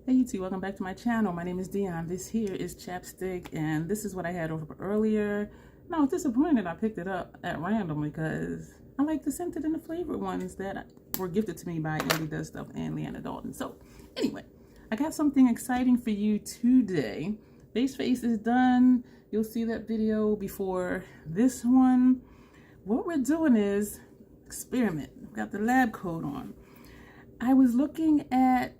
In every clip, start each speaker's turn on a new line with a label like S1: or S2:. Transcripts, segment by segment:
S1: Hey YouTube, welcome back to my channel. My name is Dion. This here is chapstick, and this is what I had over earlier. And I was disappointed I picked it up at random because I like the scented and the flavored ones that were gifted to me by Andy Does Stuff and Leanna Dalton. So anyway, I got something exciting for you today. Base face is done. You'll see that video before this one. What we're doing is experiment. I've got the lab coat on. I was looking at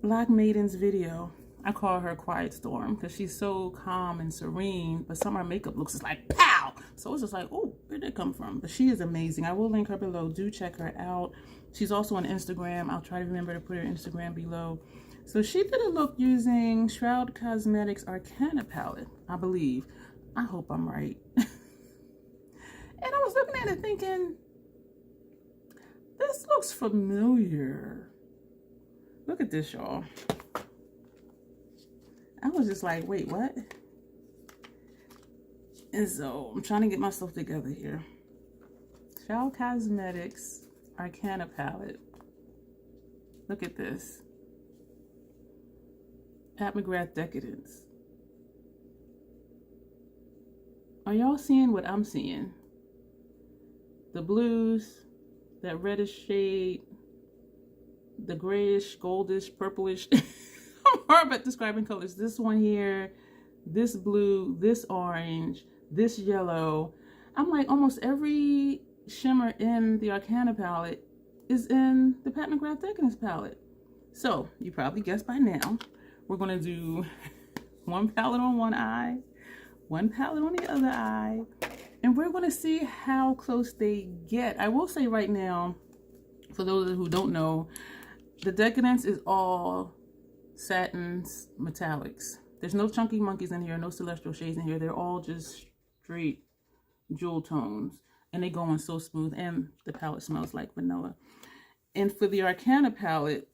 S1: Black Maiden's video. I call her Quiet Storm because she's so calm and serene, but some of her makeup looks just like pow. So it's just like, oh, where'd that come from? But she is amazing. I will link her below. Do check her out. She's also on Instagram. I'll try to remember to put her Instagram below. So she did a look using Shroud Cosmetics Arcana palette, I believe. I hope I'm right. And I was looking at it thinking, this looks familiar. Look at this, y'all. I was just like, wait, what? And so I'm trying to get myself together here. Shroud Cosmetics Arcana palette. Look at this. At McGrath Decadence. Are y'all seeing what I'm seeing? The blues, that reddish shade, the grayish, goldish, purplish. I'm horrible at describing colors. This one here, this blue, this orange, this yellow. I'm like, almost every shimmer in the Arcana palette is in the Pat McGrath Decadence palette. So you probably guessed by now, we're gonna do one palette on one eye, one palette on the other eye, and we're gonna see how close they get. I will say right now, for those who don't know, the Decadence is all satins, metallics. There's no chunky monkeys in here, no celestial shades in here. They're all just straight jewel tones, and they go on so smooth, and the palette smells like vanilla. And for the Arcana palette,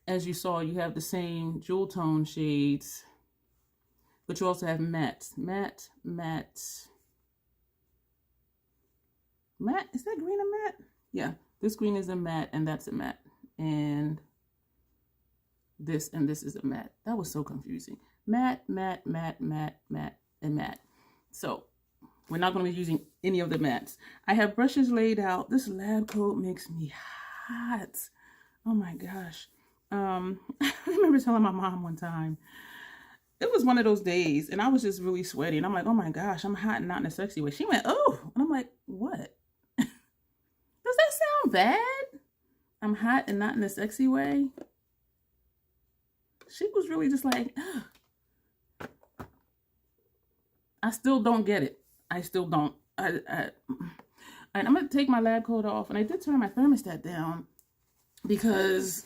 S1: as you saw, you have the same jewel tone shades, but you also have mattes. Matte. Is that green a matte? Yeah, this green is a matte, and that's a matte. And this is a matte. That was so confusing. Matte, and matte. So we're not going to be using any of the mattes. I have brushes laid out. This lab coat makes me hot. Oh my gosh. I remember telling my mom one time, it was one of those days, and I was just really sweaty, and I'm like, oh my gosh, I'm hot and not in a sexy way. She went, oh, and I'm like, what? Does that sound bad? I'm hot and not in a sexy way. She was really just like, ugh. I still don't get it. I still don't. And I'm going to take my lab coat off. And I did turn my thermostat down because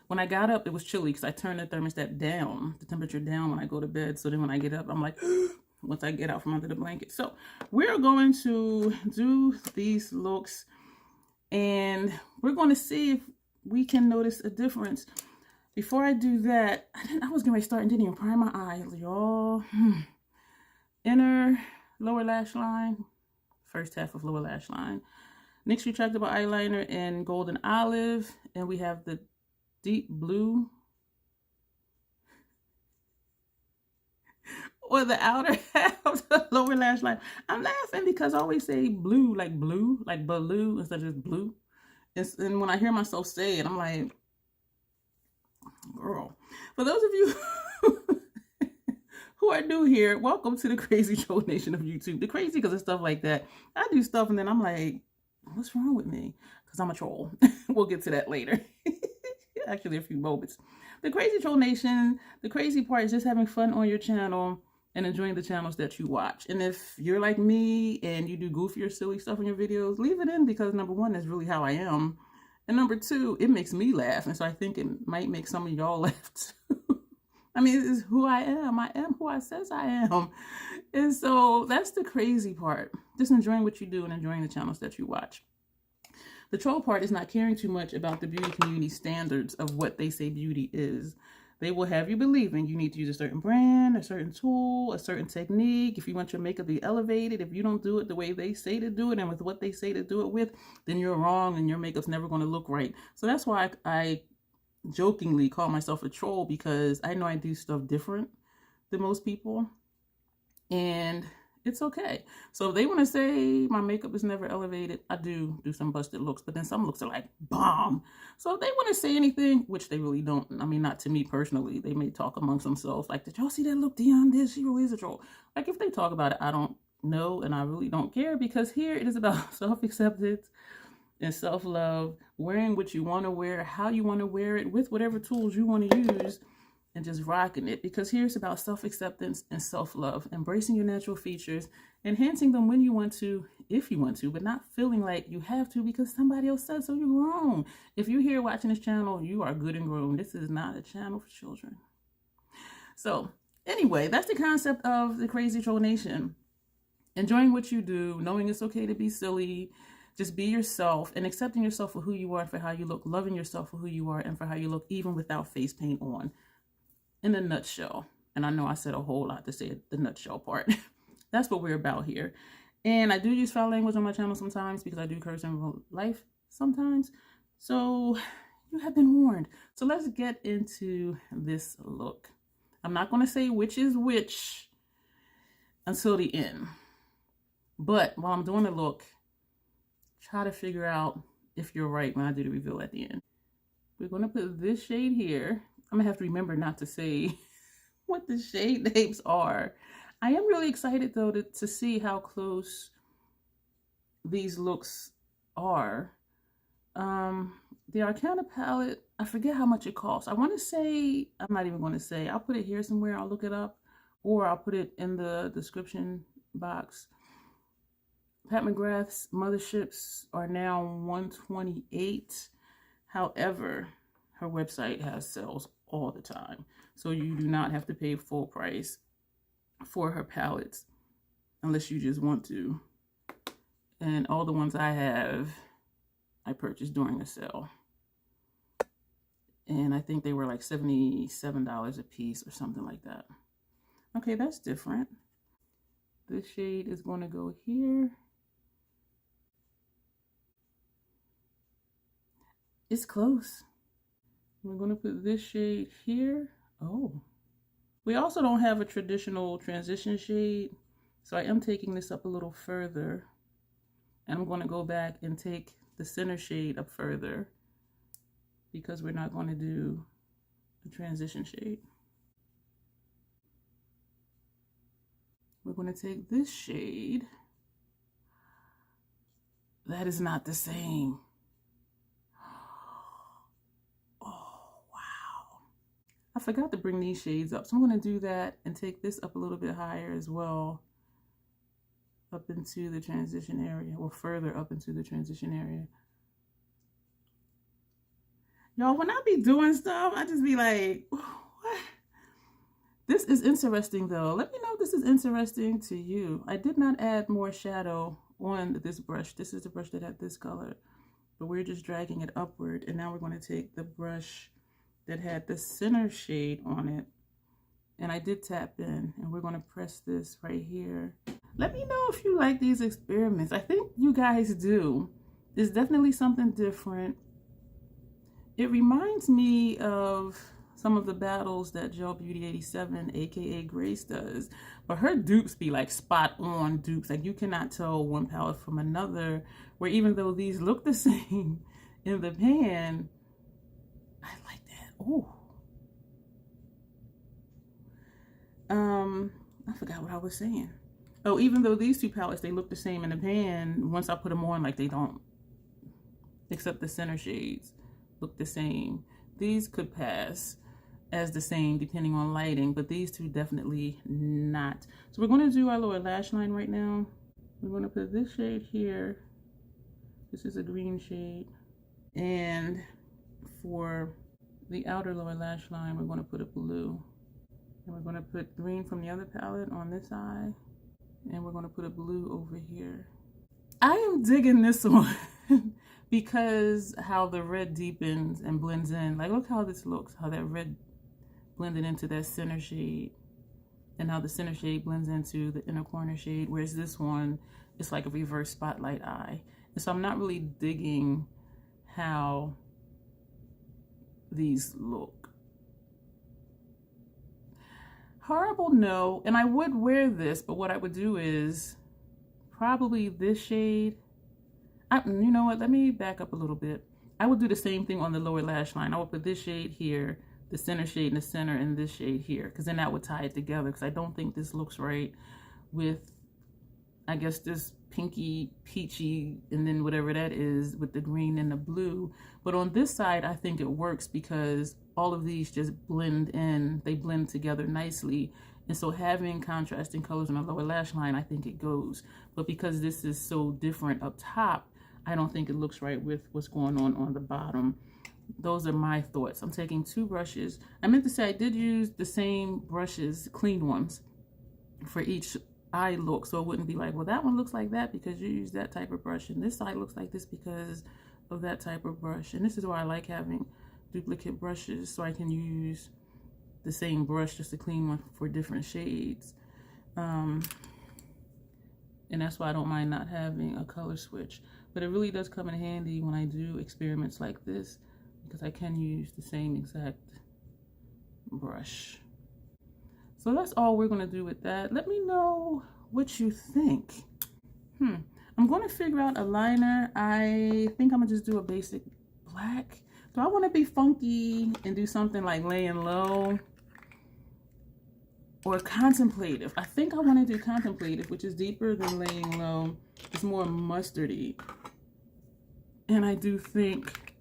S1: when I got up, it was chilly because I turned the thermostat down, the temperature down when I go to bed. So then when I get up, I'm like, once I get out from under the blanket. So we're going to do these looks, and we're going to see if we can notice a difference. Before I do that, I was going to start and didn't even prime my eyes, y'all. Inner lower lash line, first half of lower lash line. NYX retractable eyeliner in golden olive, and we have the deep blue, or the outer half of the lower lash line. I'm laughing because I always say blue, like blue, instead of just blue. And when I hear myself say it, I'm like, girl. For those of you who are new here, welcome to the crazy troll nation of YouTube. The crazy because of stuff like that. I do stuff and then I'm like, what's wrong with me? Because I'm a troll. We'll get to that later. Actually, a few moments. The crazy troll nation, the crazy part is just having fun on your channel and enjoying the channels that you watch. And if you're like me and you do goofy or silly stuff in your videos, leave it in because number one, that's really how I am. And number two, it makes me laugh. And so I think it might make some of y'all laugh too. I mean, this is who I am. I am who I says I am. And so that's the crazy part. Just enjoying what you do and enjoying the channels that you watch. The troll part is not caring too much about the beauty community standards of what they say beauty is. They will have you believing you need to use a certain brand, a certain tool, a certain technique. If you want your makeup to be elevated, if you don't do it the way they say to do it and with what they say to do it with, then you're wrong and your makeup's never going to look right. So that's why I jokingly call myself a troll because I know I do stuff different than most people, and it's okay. So if they want to say my makeup is never elevated, I do some busted looks, but then some looks are like bomb. So if they want to say anything, which they really don't, I mean, not to me personally, they may talk amongst themselves like, did y'all see that look Dion did? She really is a troll. Like, if they talk about it, I don't know, and I really don't care, because here it is about self-acceptance and self-love, wearing what you want to wear, how you want to wear it, with whatever tools you want to use, and just rocking it. Because here it's about self-acceptance and self-love, embracing your natural features, enhancing them when you want to, if you want to, but not feeling like you have to because somebody else said so. You're grown. If you're here watching this channel, you are good and grown. This is not a channel for children. So anyway, that's the concept of the Crazy Troll Nation. Enjoying what you do, knowing it's okay to be silly, just be yourself, and accepting yourself for who you are and for how you look, loving yourself for who you are and for how you look, even without face paint on. In a nutshell. And I know I said a whole lot to say the nutshell part. That's what we're about here. And I do use foul language on my channel sometimes because I do curse in real life sometimes. So you have been warned. So let's get into this look. I'm not going to say which is which until the end. But while I'm doing the look, try to figure out if you're right when I do the reveal at the end. We're going to put this shade here. I'm going to have to remember not to say what the shade names are. I am really excited, though, to see how close these looks are. The Arcana palette, I forget how much it costs. I want to say, I'm not even going to say. I'll put it here somewhere. I'll look it up. Or I'll put it in the description box. Pat McGrath's motherships are now $128. However, her website has sales all the time, so you do not have to pay full price for her palettes unless you just want to. And all the ones I have, I purchased during a sale, and I think they were like $77 a piece or something like that. Okay, that's different. This shade is going to go here. It's close. We're going to put this shade here. Oh, we also don't have a traditional transition shade, so I am taking this up a little further, and I'm going to go back and take the center shade up further because we're not going to do a transition shade. We're going to take this shade. That is not the same. I forgot to bring these shades up, so I'm going to do that and take this up a little bit higher as well, up into the transition area, or further up into the transition area. Y'all, when I be doing stuff, I just be like, what? This is interesting, though. Let me know if this is interesting to you. I did not add more shadow on this brush. This is the brush that had this color, but we're just dragging it upward, and now we're going to take the brush that had the center shade on it, and I did tap in, and we're going to press this right here. Let me know if you like these experiments. I think you guys do. It's definitely something different. It reminds me of some of the battles that Gel Beauty 87, aka Grace, does, but her dupes be like spot on dupes. Like, you cannot tell one palette from another, where even though these look the same in the pan, I like that. Oh, I forgot what I was saying. Oh, even though these two palettes, they look the same in the pan, once I put them on, like, they don't, except the center shades look the same. These could pass as the same depending on lighting, but these two definitely not. So we're going to do our lower lash line right now. We're going to put this shade here. This is a green shade. And for the outer lower lash line, we're going to put a blue. And we're going to put green from the other palette on this eye. And we're going to put a blue over here. I am digging this one because how the red deepens and blends in. Like, look how this looks, how that red blended into that center shade, and how the center shade blends into the inner corner shade, whereas this one is like a reverse spotlight eye. And so I'm not really digging how these look. Horrible, no. And I would wear this, but what I would do is probably this shade. You know what? Let me back up a little bit. I would do the same thing on the lower lash line. I would put this shade here, the center shade in the center, and this shade here, because then that would tie it together, because I don't think this looks right with, I guess, this pinky, peachy, and then whatever that is with the green and the blue. But on this side, I think it works because all of these just blend in. They blend together nicely. And so having contrasting colors on the lower lash line, I think it goes. But because this is so different up top, I don't think it looks right with what's going on the bottom. Those are my thoughts. I'm taking 2 brushes. I meant to say I did use the same brushes, clean ones, for each eye look. So it wouldn't be like, well, that one looks like that because you use that type of brush, and this side looks like this because of that type of brush. And this is why I like having duplicate brushes, so I can use the same brush, just a clean one, for different shades. And that's why I don't mind not having a color switch. But it really does come in handy when I do experiments like this, because I can use the same exact brush. So that's all we're going to do with that. Let me know what you think. I'm going to figure out a liner. I think I'm going to just do a basic black. Do I want to be funky and do something like Laying Low or Contemplative? I think I want to do Contemplative, which is deeper than Laying Low. It's more mustardy. And I do think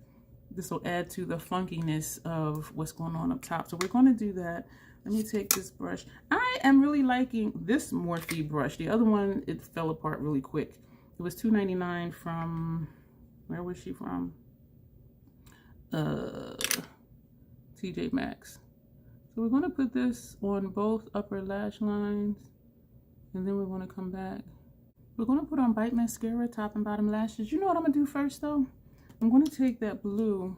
S1: this will add to the funkiness of what's going on up top. So we're going to do that. Let me take this brush. I am really liking this Morphe brush. The other one, it fell apart really quick. It was $2.99 from, where was she from? TJ Maxx. So we're going to put this on both upper lash lines, and then we're going to come back. We're going to put on Bite Mascara, top and bottom lashes. You know what I'm going to do first, though? I'm going to take that blue,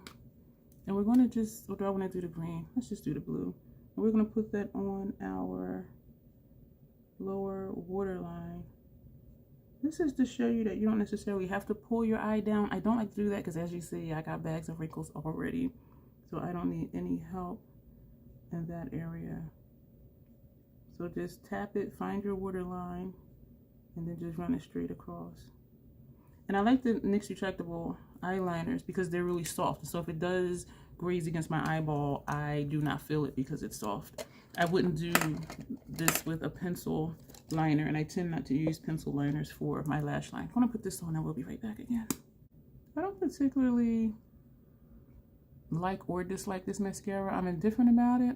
S1: and we're going to just, or do I want to do the green? Let's just do the blue. And we're going to put that on our lower waterline. This is to show you that you don't necessarily have to pull your eye down. I don't like to do that because, as you see, I got bags of wrinkles already. So I don't need any help in that area. So just tap it, find your waterline, and then just run it straight across. And I like the NYX retractable eyeliners because they're really soft. So if it does graze against my eyeball, I do not feel it because it's soft. I wouldn't do this with a pencil liner, and I tend not to use pencil liners for my lash line. I'm gonna put this on and we'll be right back again. I don't particularly like or dislike this mascara. I'm indifferent about it.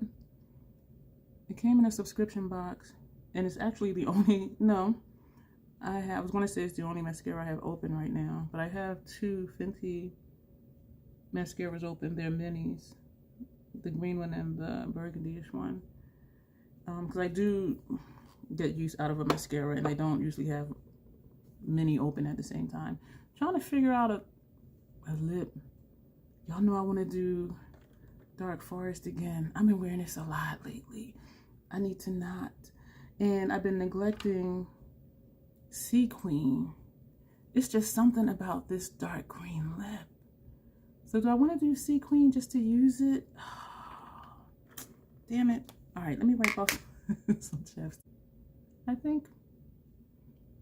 S1: It came in a subscription box, and it's actually the only, no, I was gonna say it's the only mascara I have open right now, but I have 2 Fenty mascaras open. They're minis, the green one and the burgundy-ish one, because I do get use out of a mascara, and I don't usually have many open at the same time. Trying to figure out a lip. Y'all know I want to do Dark Forest again. I've been wearing this a lot lately. I need to not. And I've been neglecting Sea Queen. It's just something about this dark green lip. So do I want to do Sea Queen just to use it? Oh, damn it. All right, let me wipe off some chapstick. I think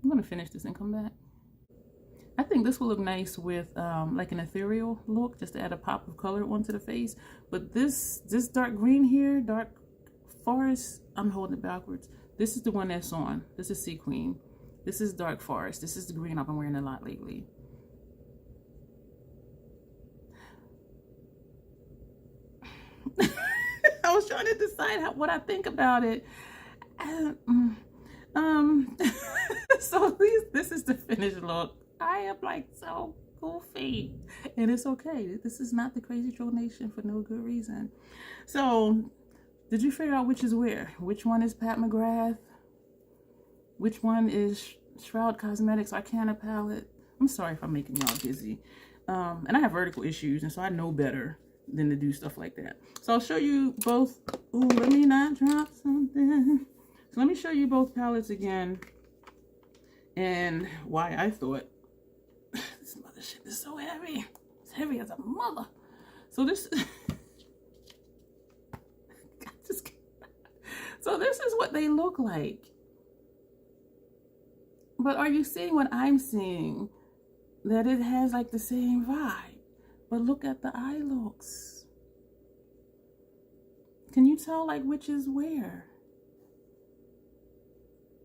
S1: I'm going to finish this and come back. I think this will look nice with like an ethereal look, just to add a pop of color onto the face. But this dark green here, Dark Forest, I'm holding it backwards. This is the one that's on. This is Sea Queen. This is Dark Forest. This is the green I've been wearing a lot lately. I was trying to decide what I think about it. So this is the finished look. I am like so goofy, and it's okay. This is not the Crazy Troll Nation for no good reason. So did you figure out which is where? Which one is Pat McGrath? Which one is Shroud Cosmetics Arcana palette? I'm sorry if I'm making y'all dizzy. And I have vertical issues, and so I know better than to do stuff like that. So I'll show you both. Ooh, let me not drop something. So let me show you both palettes again, and why I thought this mother shit is so heavy. It's heavy as a mother. So this So this is what they look like. But are you seeing what I'm seeing? That it has like the same vibe. But look at the eye looks. Can you tell like which is where?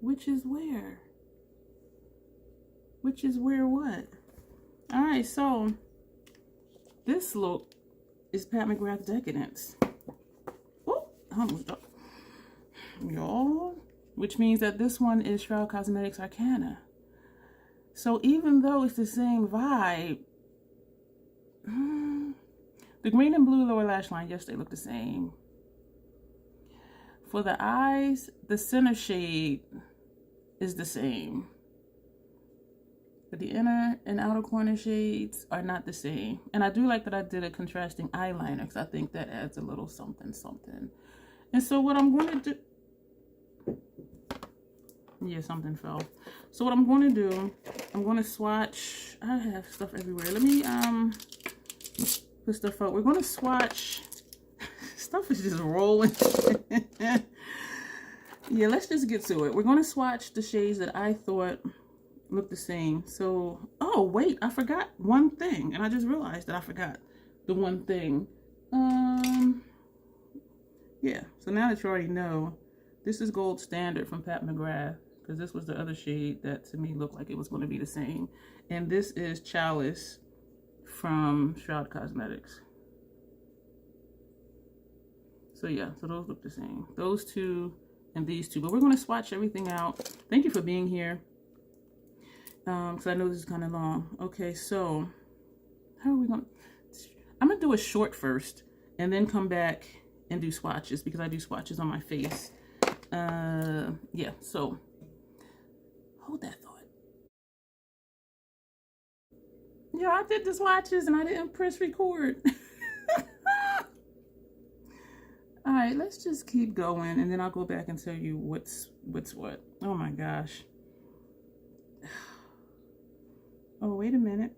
S1: Which is where? Which is where what? Alright, so this look is Pat McGrath Decadence. Oh, I almost dropped. Y'all. Which means that this one is Shroud Cosmetics Arcana. So even though it's the same vibe, the green and blue lower lash line, yes, they look the same. For the eyes, the center shade is the same. But the inner and outer corner shades are not the same. And I do like that I did a contrasting eyeliner because I think that adds a little something, something. And so what I'm going to do... Yeah, something fell. So what I'm going to do, I'm going to swatch. I have stuff everywhere. Let me put stuff up. We're going to swatch. Stuff is just rolling. Yeah, let's just get to it. We're going to swatch the shades that I thought looked the same. So, oh wait, I forgot one thing, and I just realized that I forgot the one thing. Yeah. So now that you already know, this is Gold Standard from Pat McGrath, because this was the other shade that to me looked like it was going to be the same. And this is Chalice from Shroud Cosmetics. So yeah, so those look the same. Those two and these two. But we're going to swatch everything out. Thank you for being here. Because I know this is kind of long. Okay, so how are we going to... I'm going to do a short first and then come back and do swatches because I do swatches on my face. Yeah, so hold that thought. Yeah, I did the swatches and I didn't press record. All right, let's just keep going and then I'll go back and tell you what's what. Oh my gosh. Oh, wait a minute.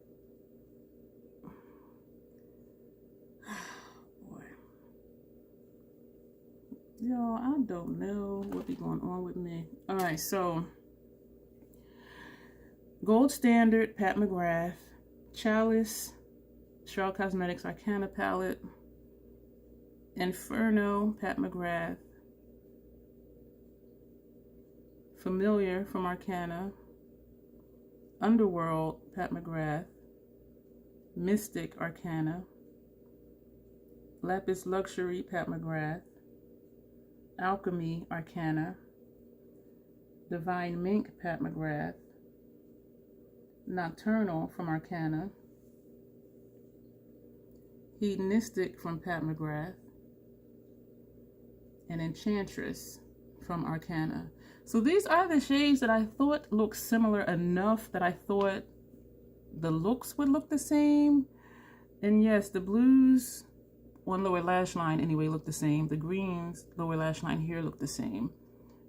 S1: Boy. Y'all, I don't know what be going on with me. All right, so Gold Standard, Pat McGrath, Chalice, Shroud Cosmetics Arcana palette, Inferno, Pat McGrath, Familiar from Arcana, Underworld, Pat McGrath, Mystic Arcana, Lapis Luxury, Pat McGrath, Alchemy Arcana, Divine Mink, Pat McGrath, Nocturnal from Arcana, Hedonistic from Pat McGrath, and Enchantress from Arcana. So these are the shades that I thought looked similar enough that I thought the looks would look the same. And yes, the blues on lower lash line anyway look the same. The greens lower lash line here look the same.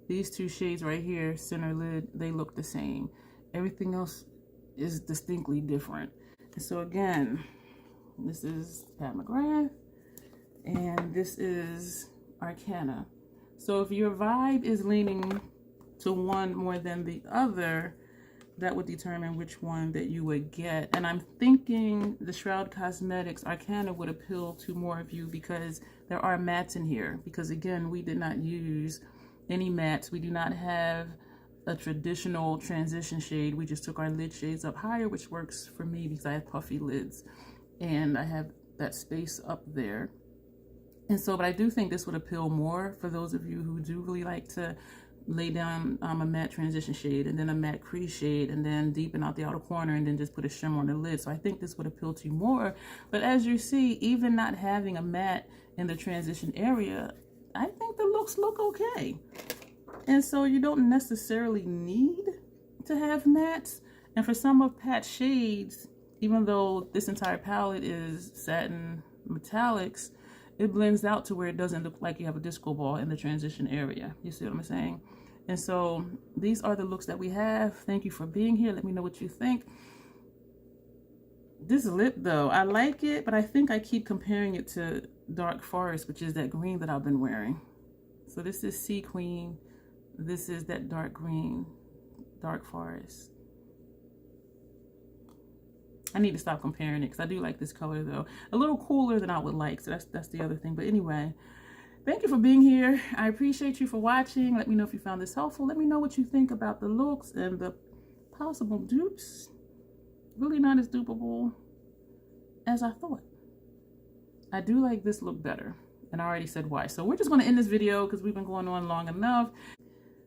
S1: These two shades right here, center lid, they look the same. Everything else is distinctly different. And so again, this is Pat McGrath and this is Arcana. So if your vibe is leaning to one more than the other, that would determine which one that you would get. And I'm thinking the Shroud Cosmetics Arcana would appeal to more of you because there are mattes in here. Because again, we did not use any mattes. We do not have a traditional transition shade. We just took our lid shades up higher, which works for me because I have puffy lids and I have that space up there. And so, but I do think this would appeal more for those of you who do really like to lay down a matte transition shade and then a matte crease shade and then deepen out the outer corner and then just put a shimmer on the lid. So I think this would appeal to you more. But as you see, even not having a matte in the transition area, I think the looks look okay. And so you don't necessarily need to have mattes. And for some of Pat's shades, even though this entire palette is satin metallics, it blends out to where it doesn't look like you have a disco ball in the transition area. You see what I'm saying? And so these are the looks that we have. Thank you for being here. Let me know what you think. This lip though, I like it, but I think I keep comparing it to Dark Forest, which is that green that I've been wearing. So this is Sea Queen. This is that dark green, dark forest. I need to stop comparing it because I do like this color though. A little cooler than I would like, so that's the other thing. But anyway, thank you for being here. I appreciate you for watching. Let me know if you found this helpful. Let me know what you think about the looks and the possible dupes. Really not as dupeable as I thought. I do like this look better, and I already said why. So we're just going to end this video because we've been going on long enough.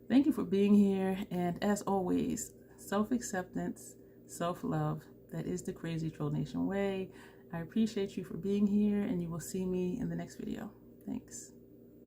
S1: Thank you for being here, and as always, self-acceptance, self-love. That is the Crazy Troll Nation way. I appreciate you for being here, and you will see me in the next video. Thanks.